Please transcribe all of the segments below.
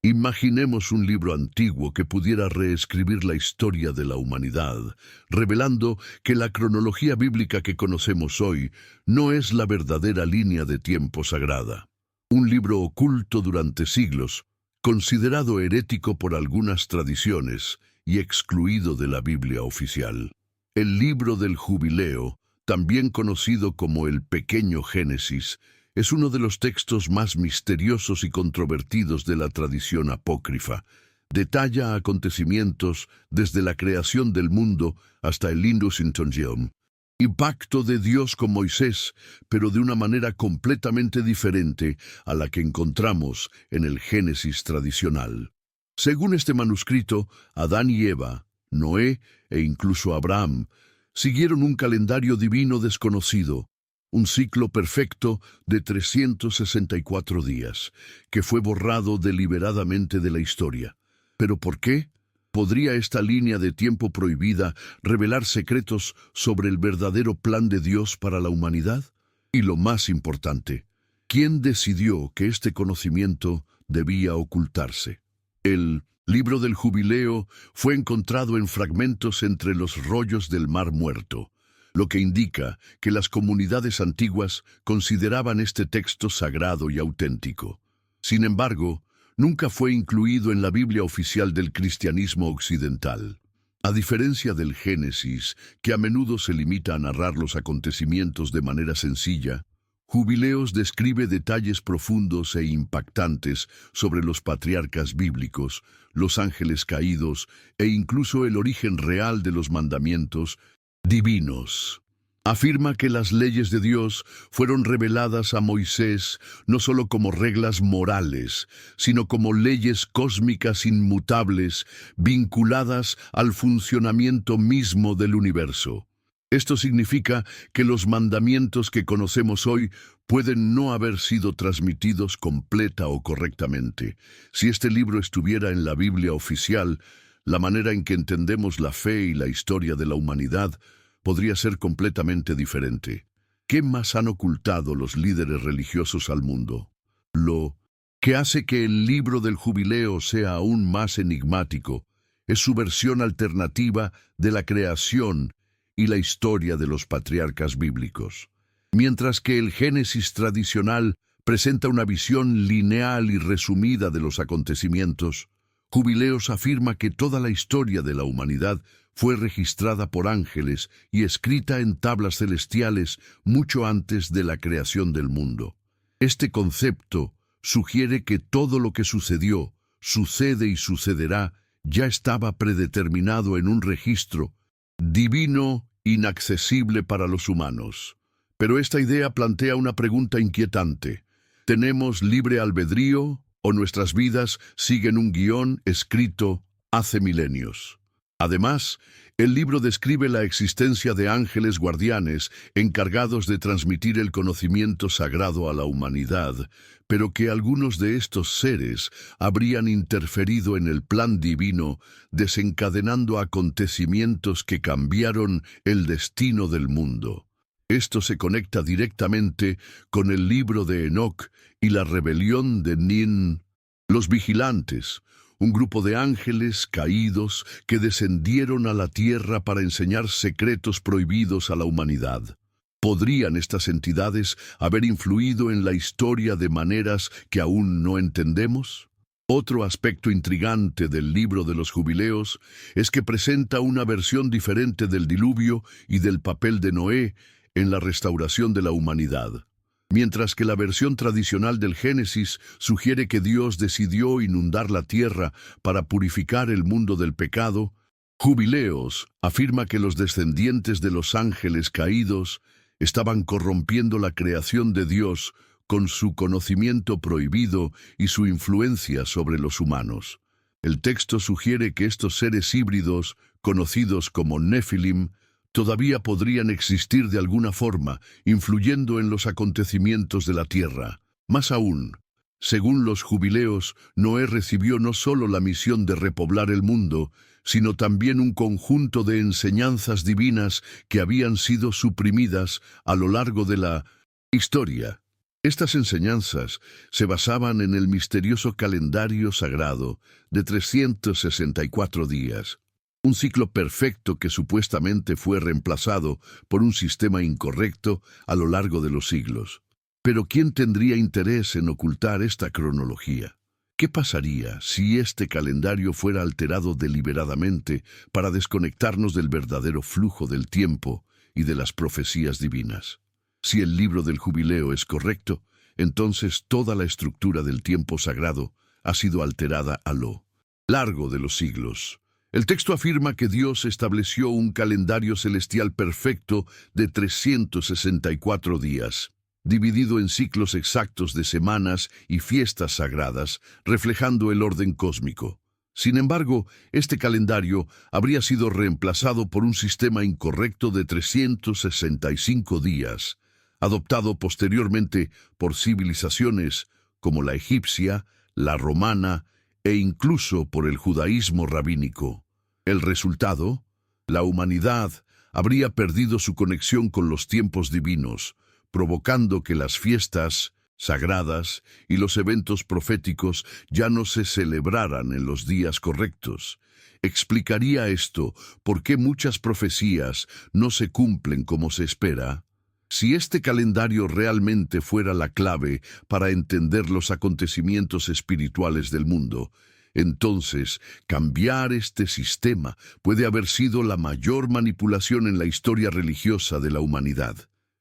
Imaginemos un libro antiguo que pudiera reescribir la historia de la humanidad, revelando que la cronología bíblica que conocemos hoy no es la verdadera línea de tiempo sagrada. Un libro oculto durante siglos, considerado herético por algunas tradiciones y excluido de la Biblia oficial. El libro del Jubileo, también conocido como el Pequeño Génesis, es uno de los textos más misteriosos y controvertidos de la tradición apócrifa. Detalla acontecimientos desde la creación del mundo hasta el Indus Intongil. Impacto de Dios con Moisés, pero de una manera completamente diferente a la que encontramos en el Génesis tradicional. Según este manuscrito, Adán y Eva, Noé e incluso Abraham siguieron un calendario divino desconocido, un ciclo perfecto de 364 días, que fue borrado deliberadamente de la historia. ¿Pero por qué? ¿Podría esta línea de tiempo prohibida revelar secretos sobre el verdadero plan de Dios para la humanidad? Y lo más importante, ¿quién decidió que este conocimiento debía ocultarse? El libro del Jubileo fue encontrado en fragmentos entre los rollos del Mar Muerto, lo que indica que las comunidades antiguas consideraban este texto sagrado y auténtico. Sin embargo, nunca fue incluido en la Biblia oficial del cristianismo occidental. A diferencia del Génesis, que a menudo se limita a narrar los acontecimientos de manera sencilla, Jubileos describe detalles profundos e impactantes sobre los patriarcas bíblicos, los ángeles caídos e incluso el origen real de los mandamientos divinos. Afirma que las leyes de Dios fueron reveladas a Moisés no solo como reglas morales, sino como leyes cósmicas inmutables vinculadas al funcionamiento mismo del universo. Esto significa que los mandamientos que conocemos hoy pueden no haber sido transmitidos completa o correctamente. Si este libro estuviera en la Biblia oficial, la manera en que entendemos la fe y la historia de la humanidad podría ser completamente diferente. ¿Qué más han ocultado los líderes religiosos al mundo? Lo que hace que el libro del Jubileo sea aún más enigmático es su versión alternativa de la creación y la historia de los patriarcas bíblicos. Mientras que el Génesis tradicional presenta una visión lineal y resumida de los acontecimientos, Jubileos afirma que toda la historia de la humanidad fue registrada por ángeles y escrita en tablas celestiales mucho antes de la creación del mundo. Este concepto sugiere que todo lo que sucedió, sucede y sucederá ya estaba predeterminado en un registro divino inaccesible para los humanos. Pero esta idea plantea una pregunta inquietante. ¿Tenemos libre albedrío o nuestras vidas siguen un guión escrito hace milenios? Además, el libro describe la existencia de ángeles guardianes encargados de transmitir el conocimiento sagrado a la humanidad, pero que algunos de estos seres habrían interferido en el plan divino, desencadenando acontecimientos que cambiaron el destino del mundo. Esto se conecta directamente con el libro de Enoc y la rebelión de Nin, los vigilantes, un grupo de ángeles caídos que descendieron a la tierra para enseñar secretos prohibidos a la humanidad. ¿Podrían estas entidades haber influido en la historia de maneras que aún no entendemos? Otro aspecto intrigante del libro de los Jubileos es que presenta una versión diferente del diluvio y del papel de Noé en la restauración de la humanidad. Mientras que la versión tradicional del Génesis sugiere que Dios decidió inundar la tierra para purificar el mundo del pecado, Jubileos afirma que los descendientes de los ángeles caídos estaban corrompiendo la creación de Dios con su conocimiento prohibido y su influencia sobre los humanos. El texto sugiere que estos seres híbridos, conocidos como Nefilim, todavía podrían existir de alguna forma, influyendo en los acontecimientos de la tierra. Más aún, según los Jubileos, Noé recibió no solo la misión de repoblar el mundo, sino también un conjunto de enseñanzas divinas que habían sido suprimidas a lo largo de la historia. Estas enseñanzas se basaban en el misterioso calendario sagrado de 364 días, un ciclo perfecto que supuestamente fue reemplazado por un sistema incorrecto a lo largo de los siglos. Pero ¿quién tendría interés en ocultar esta cronología? ¿Qué pasaría si este calendario fuera alterado deliberadamente para desconectarnos del verdadero flujo del tiempo y de las profecías divinas? Si el libro del jubileo es correcto, entonces toda la estructura del tiempo sagrado ha sido alterada a lo largo de los siglos. El texto afirma que Dios estableció un calendario celestial perfecto de 364 días, dividido en ciclos exactos de semanas y fiestas sagradas, reflejando el orden cósmico. Sin embargo, este calendario habría sido reemplazado por un sistema incorrecto de 365 días, adoptado posteriormente por civilizaciones como la egipcia, la romana e incluso por el judaísmo rabínico. El resultado, la humanidad habría perdido su conexión con los tiempos divinos, provocando que las fiestas sagradas y los eventos proféticos ya no se celebraran en los días correctos. ¿Explicaría esto por qué muchas profecías no se cumplen como se espera? Si este calendario realmente fuera la clave para entender los acontecimientos espirituales del mundo, entonces cambiar este sistema puede haber sido la mayor manipulación en la historia religiosa de la humanidad.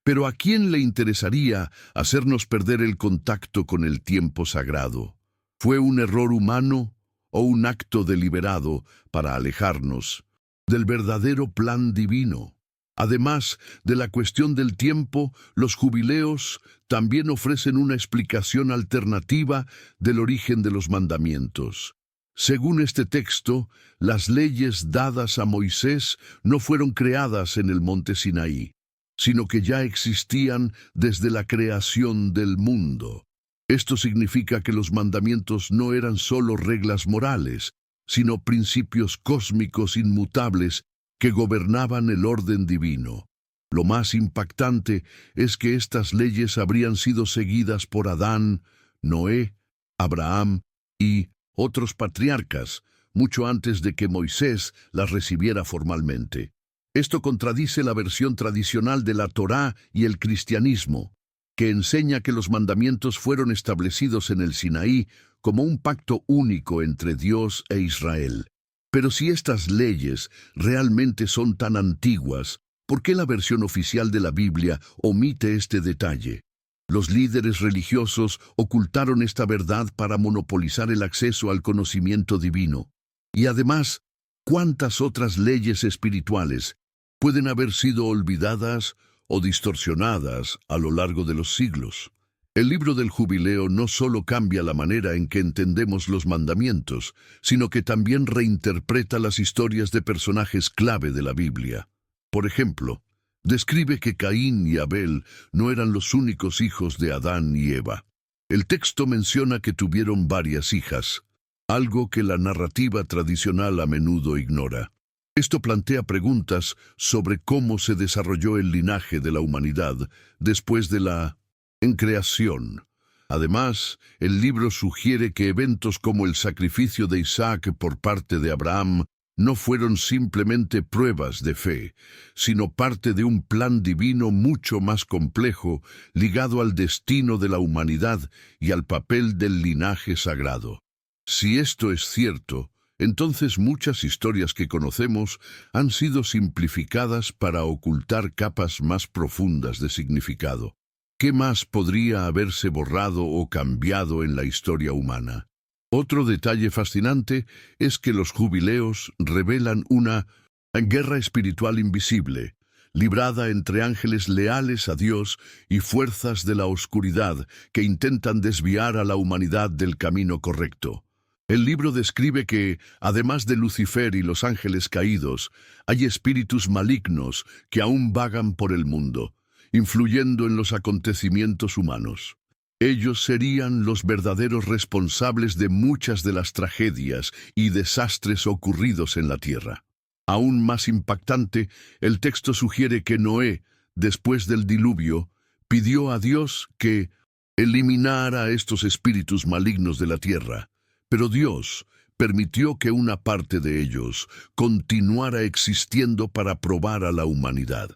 Pero ¿a quién le interesaría hacernos perder el contacto con el tiempo sagrado? ¿Fue un error humano o un acto deliberado para alejarnos del verdadero plan divino? Además de la cuestión del tiempo, los jubileos también ofrecen una explicación alternativa del origen de los mandamientos. Según este texto, las leyes dadas a Moisés no fueron creadas en el monte Sinaí, sino que ya existían desde la creación del mundo. Esto significa que los mandamientos no eran solo reglas morales, sino principios cósmicos inmutables que gobernaban el orden divino. Lo más impactante es que estas leyes habrían sido seguidas por Adán, Noé, Abraham y otros patriarcas, mucho antes de que Moisés las recibiera formalmente. Esto contradice la versión tradicional de la Torá y el cristianismo, que enseña que los mandamientos fueron establecidos en el Sinaí como un pacto único entre Dios e Israel. Pero si estas leyes realmente son tan antiguas, ¿por qué la versión oficial de la Biblia omite este detalle? Los líderes religiosos ocultaron esta verdad para monopolizar el acceso al conocimiento divino. Y además, ¿cuántas otras leyes espirituales pueden haber sido olvidadas o distorsionadas a lo largo de los siglos? El libro del jubileo no solo cambia la manera en que entendemos los mandamientos, sino que también reinterpreta las historias de personajes clave de la Biblia. Por ejemplo, describe que Caín y Abel no eran los únicos hijos de Adán y Eva. El texto menciona que tuvieron varias hijas, algo que la narrativa tradicional a menudo ignora. Esto plantea preguntas sobre cómo se desarrolló el linaje de la humanidad después de la creación. Además, el libro sugiere que eventos como el sacrificio de Isaac por parte de Abraham no fueron simplemente pruebas de fe, sino parte de un plan divino mucho más complejo, ligado al destino de la humanidad y al papel del linaje sagrado. Si esto es cierto, entonces muchas historias que conocemos han sido simplificadas para ocultar capas más profundas de significado. ¿Qué más podría haberse borrado o cambiado en la historia humana? Otro detalle fascinante es que los jubileos revelan una guerra espiritual invisible, librada entre ángeles leales a Dios y fuerzas de la oscuridad que intentan desviar a la humanidad del camino correcto. El libro describe que, además de Lucifer y los ángeles caídos, hay espíritus malignos que aún vagan por el mundo, influyendo en los acontecimientos humanos. Ellos serían los verdaderos responsables de muchas de las tragedias y desastres ocurridos en la tierra. Aún más impactante, el texto sugiere que Noé, después del diluvio, pidió a Dios que eliminar a estos espíritus malignos de la tierra, pero Dios permitió que una parte de ellos continuara existiendo para probar a la humanidad.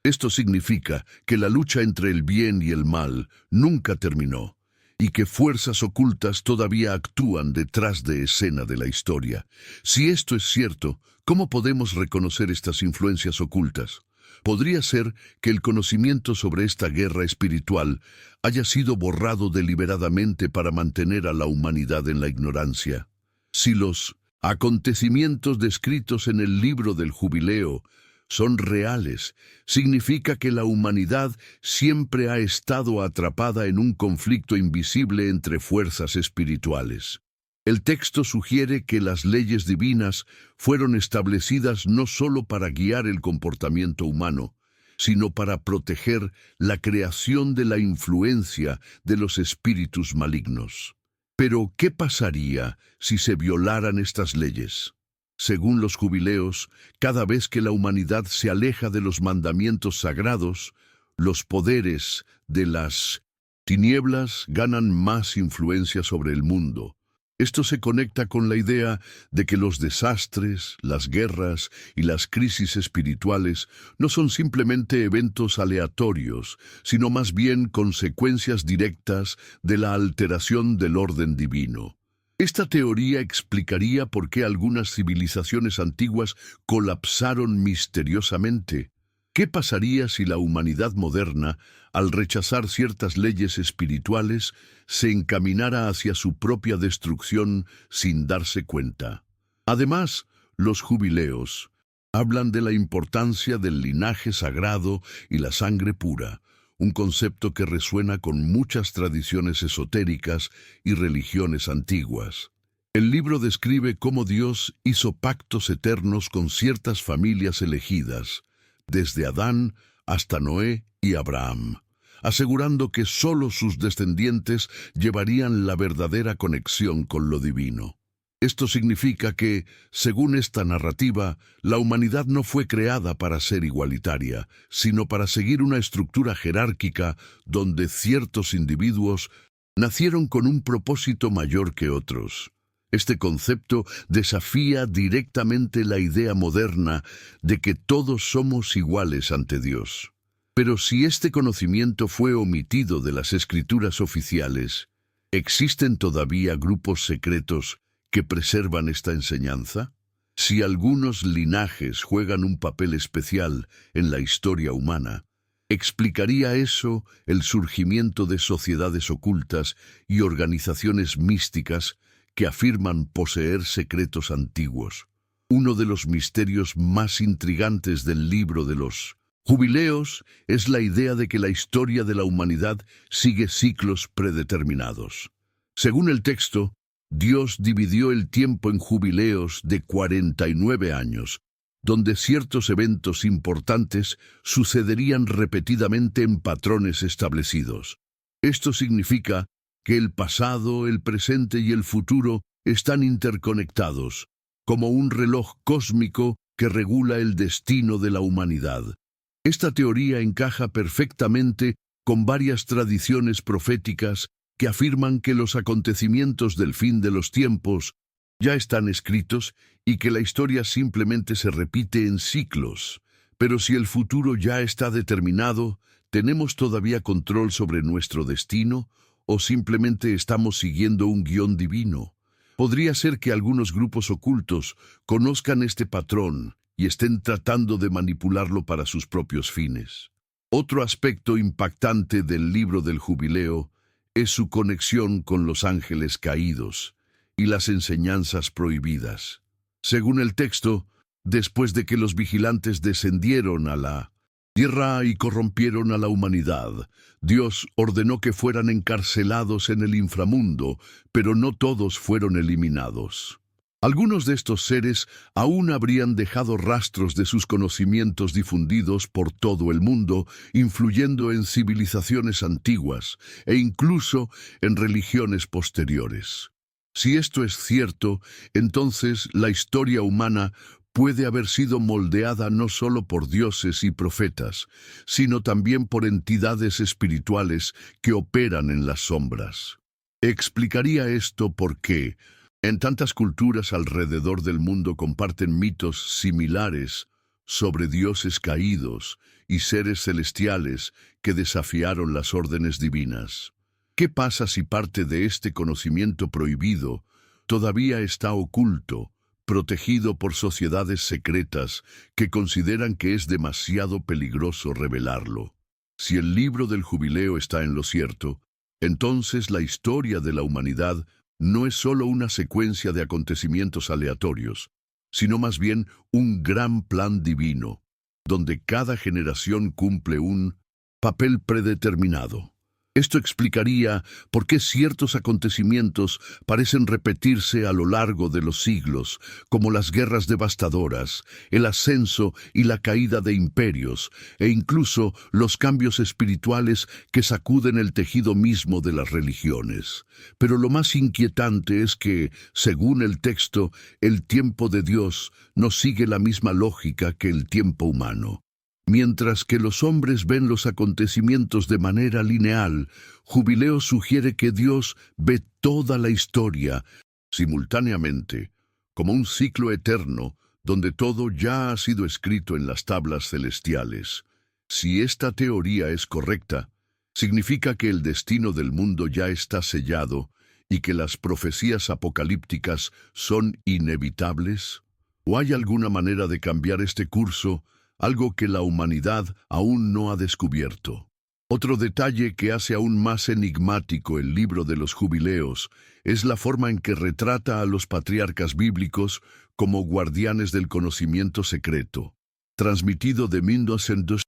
Esto significa que la lucha entre el bien y el mal nunca terminó, y que fuerzas ocultas todavía actúan detrás de escena de la historia. Si esto es cierto, ¿cómo podemos reconocer estas influencias ocultas? Podría ser que el conocimiento sobre esta guerra espiritual haya sido borrado deliberadamente para mantener a la humanidad en la ignorancia. Si los acontecimientos descritos en el libro del Jubileo son reales, significa que la humanidad siempre ha estado atrapada en un conflicto invisible entre fuerzas espirituales. El texto sugiere que las leyes divinas fueron establecidas no solo para guiar el comportamiento humano, sino para proteger la creación de la influencia de los espíritus malignos. Pero, ¿qué pasaría si se violaran estas leyes? Según los jubileos, cada vez que la humanidad se aleja de los mandamientos sagrados, los poderes de las tinieblas ganan más influencia sobre el mundo. Esto se conecta con la idea de que los desastres, las guerras y las crisis espirituales no son simplemente eventos aleatorios, sino más bien consecuencias directas de la alteración del orden divino. Esta teoría explicaría por qué algunas civilizaciones antiguas colapsaron misteriosamente. ¿Qué pasaría si la humanidad moderna, al rechazar ciertas leyes espirituales, se encaminara hacia su propia destrucción sin darse cuenta? Además, los jubileos hablan de la importancia del linaje sagrado y la sangre pura, un concepto que resuena con muchas tradiciones esotéricas y religiones antiguas. El libro describe cómo Dios hizo pactos eternos con ciertas familias elegidas, desde Adán hasta Noé y Abraham, asegurando que sólo sus descendientes llevarían la verdadera conexión con lo divino. Esto significa que, según esta narrativa, la humanidad no fue creada para ser igualitaria, sino para seguir una estructura jerárquica donde ciertos individuos nacieron con un propósito mayor que otros. Este concepto desafía directamente la idea moderna de que todos somos iguales ante Dios. Pero si este conocimiento fue omitido de las escrituras oficiales, ¿existen todavía grupos secretos que preservan esta enseñanza? Si algunos linajes juegan un papel especial en la historia humana, ¿explicaría eso el surgimiento de sociedades ocultas y organizaciones místicas que afirman poseer secretos antiguos? Uno de los misterios más intrigantes del libro de los Jubileos es la idea de que la historia de la humanidad sigue ciclos predeterminados. Según el texto, Dios dividió el tiempo en jubileos de 49 años, donde ciertos eventos importantes sucederían repetidamente en patrones establecidos. Esto significa que el pasado, el presente y el futuro están interconectados, como un reloj cósmico que regula el destino de la humanidad. Esta teoría encaja perfectamente con varias tradiciones proféticas que afirman que los acontecimientos del fin de los tiempos ya están escritos y que la historia simplemente se repite en ciclos. Pero si el futuro ya está determinado, ¿tenemos todavía control sobre nuestro destino o simplemente estamos siguiendo un guión divino? Podría ser que algunos grupos ocultos conozcan este patrón y estén tratando de manipularlo para sus propios fines. Otro aspecto impactante del libro del Jubileo es su conexión con los ángeles caídos y las enseñanzas prohibidas. Según el texto, después de que los vigilantes descendieron a la tierra y corrompieron a la humanidad, Dios ordenó que fueran encarcelados en el inframundo, pero no todos fueron eliminados. Algunos de estos seres aún habrían dejado rastros de sus conocimientos difundidos por todo el mundo, influyendo en civilizaciones antiguas e incluso en religiones posteriores. Si esto es cierto, entonces la historia humana puede haber sido moldeada no solo por dioses y profetas, sino también por entidades espirituales que operan en las sombras. Explicaría esto porque en tantas culturas alrededor del mundo comparten mitos similares sobre dioses caídos y seres celestiales que desafiaron las órdenes divinas. ¿Qué pasa si parte de este conocimiento prohibido todavía está oculto, protegido por sociedades secretas que consideran que es demasiado peligroso revelarlo? Si el libro del jubileo está en lo cierto, entonces la historia de la humanidad no es solo una secuencia de acontecimientos aleatorios, sino más bien un gran plan divino, donde cada generación cumple un papel predeterminado. Esto explicaría por qué ciertos acontecimientos parecen repetirse a lo largo de los siglos, como las guerras devastadoras, el ascenso y la caída de imperios, e incluso los cambios espirituales que sacuden el tejido mismo de las religiones. Pero lo más inquietante es que, según el texto, el tiempo de Dios no sigue la misma lógica que el tiempo humano. Mientras que los hombres ven los acontecimientos de manera lineal, Jubileo sugiere que Dios ve toda la historia simultáneamente, como un ciclo eterno donde todo ya ha sido escrito en las tablas celestiales. Si esta teoría es correcta, significa que el destino del mundo ya está sellado y que las profecías apocalípticas son inevitables. ¿O hay alguna manera de cambiar este curso? Algo que la humanidad aún no ha descubierto. Otro detalle que hace aún más enigmático el libro de los jubileos es la forma en que retrata a los patriarcas bíblicos como guardianes del conocimiento secreto, transmitido de mundos en dos,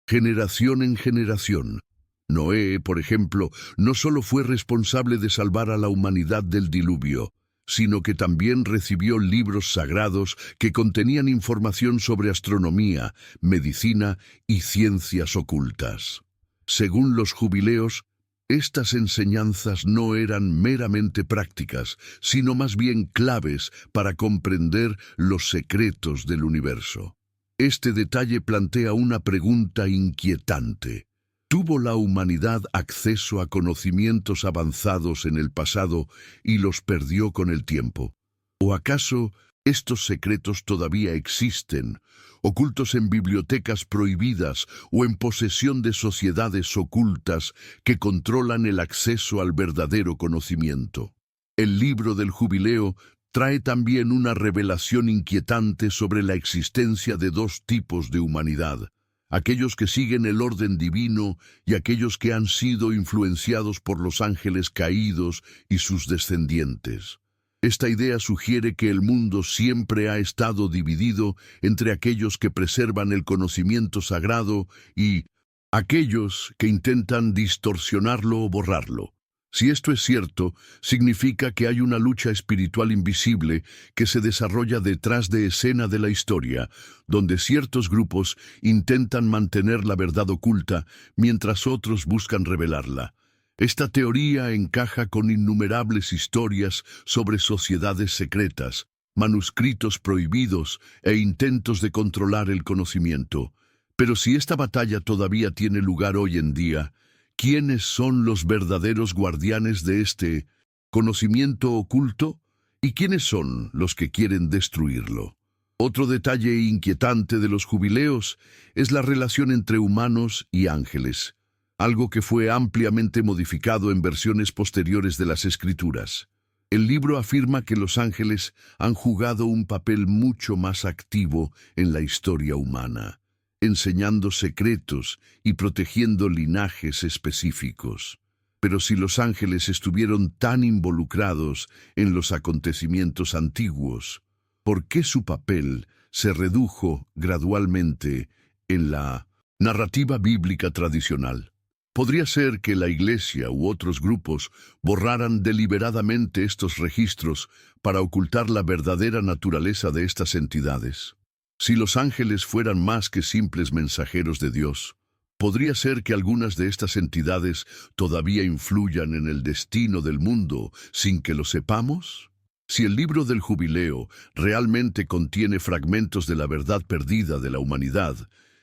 generación en generación. Noé, por ejemplo, no solo fue responsable de salvar a la humanidad del diluvio, sino que también recibió libros sagrados que contenían información sobre astronomía, medicina y ciencias ocultas. Según los jubileos, estas enseñanzas no eran meramente prácticas, sino más bien claves para comprender los secretos del universo. Este detalle plantea una pregunta inquietante. ¿Tuvo la humanidad acceso a conocimientos avanzados en el pasado y los perdió con el tiempo? ¿O acaso estos secretos todavía existen, ocultos en bibliotecas prohibidas o en posesión de sociedades ocultas que controlan el acceso al verdadero conocimiento? El libro del jubileo trae también una revelación inquietante sobre la existencia de dos tipos de humanidad: aquellos que siguen el orden divino y aquellos que han sido influenciados por los ángeles caídos y sus descendientes. Esta idea sugiere que el mundo siempre ha estado dividido entre aquellos que preservan el conocimiento sagrado y aquellos que intentan distorsionarlo o borrarlo. Si esto es cierto, significa que hay una lucha espiritual invisible que se desarrolla detrás de escena de la historia, donde ciertos grupos intentan mantener la verdad oculta mientras otros buscan revelarla. Esta teoría encaja con innumerables historias sobre sociedades secretas, manuscritos prohibidos e intentos de controlar el conocimiento. Pero si esta batalla todavía tiene lugar hoy en día, ¿quiénes son los verdaderos guardianes de este conocimiento oculto? ¿Y quiénes son los que quieren destruirlo? Otro detalle inquietante de los jubileos es la relación entre humanos y ángeles, algo que fue ampliamente modificado en versiones posteriores de las Escrituras. El libro afirma que los ángeles han jugado un papel mucho más activo en la historia humana, enseñando secretos y protegiendo linajes específicos. Pero si los ángeles estuvieron tan involucrados en los acontecimientos antiguos, ¿por qué su papel se redujo gradualmente en la narrativa bíblica tradicional? Podría ser que la Iglesia u otros grupos borraran deliberadamente estos registros para ocultar la verdadera naturaleza de estas entidades. Si los ángeles fueran más que simples mensajeros de Dios, ¿podría ser que algunas de estas entidades todavía influyan en el destino del mundo sin que lo sepamos? Si el libro del Jubileo realmente contiene fragmentos de la verdad perdida de la humanidad,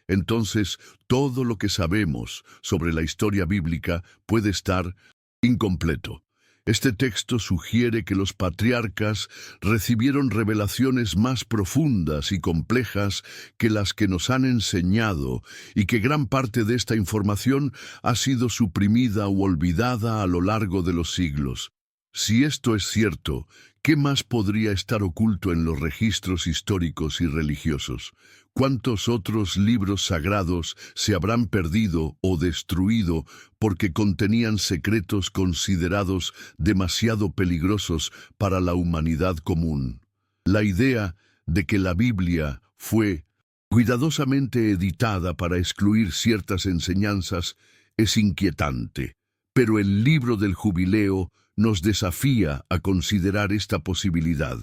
entonces todo lo que sabemos sobre la historia bíblica puede estar incompleto. Este texto sugiere que los patriarcas recibieron revelaciones más profundas y complejas que las que nos han enseñado y que gran parte de esta información ha sido suprimida u olvidada a lo largo de los siglos. Si esto es cierto, ¿qué más podría estar oculto en los registros históricos y religiosos? ¿Cuántos otros libros sagrados se habrán perdido o destruido porque contenían secretos considerados demasiado peligrosos para la humanidad común? La idea de que la Biblia fue cuidadosamente editada para excluir ciertas enseñanzas es inquietante, pero el libro del Jubileo nos desafía a considerar esta posibilidad.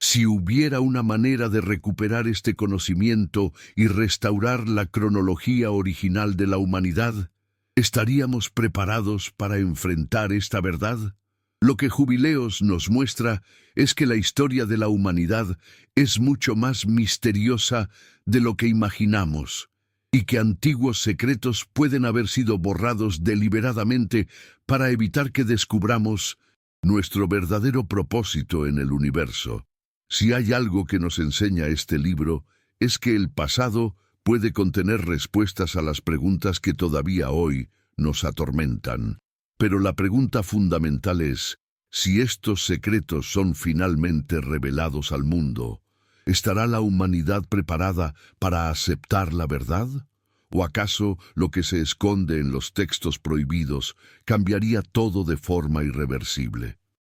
Si hubiera una manera de recuperar este conocimiento y restaurar la cronología original de la humanidad, ¿estaríamos preparados para enfrentar esta verdad? Lo que Jubileos nos muestra es que la historia de la humanidad es mucho más misteriosa de lo que imaginamos, y que antiguos secretos pueden haber sido borrados deliberadamente para evitar que descubramos nuestro verdadero propósito en el universo. Si hay algo que nos enseña este libro, es que el pasado puede contener respuestas a las preguntas que todavía hoy nos atormentan. Pero la pregunta fundamental es, si estos secretos son finalmente revelados al mundo, ¿estará la humanidad preparada para aceptar la verdad? ¿O acaso lo que se esconde en los textos prohibidos cambiaría todo de forma irreversible?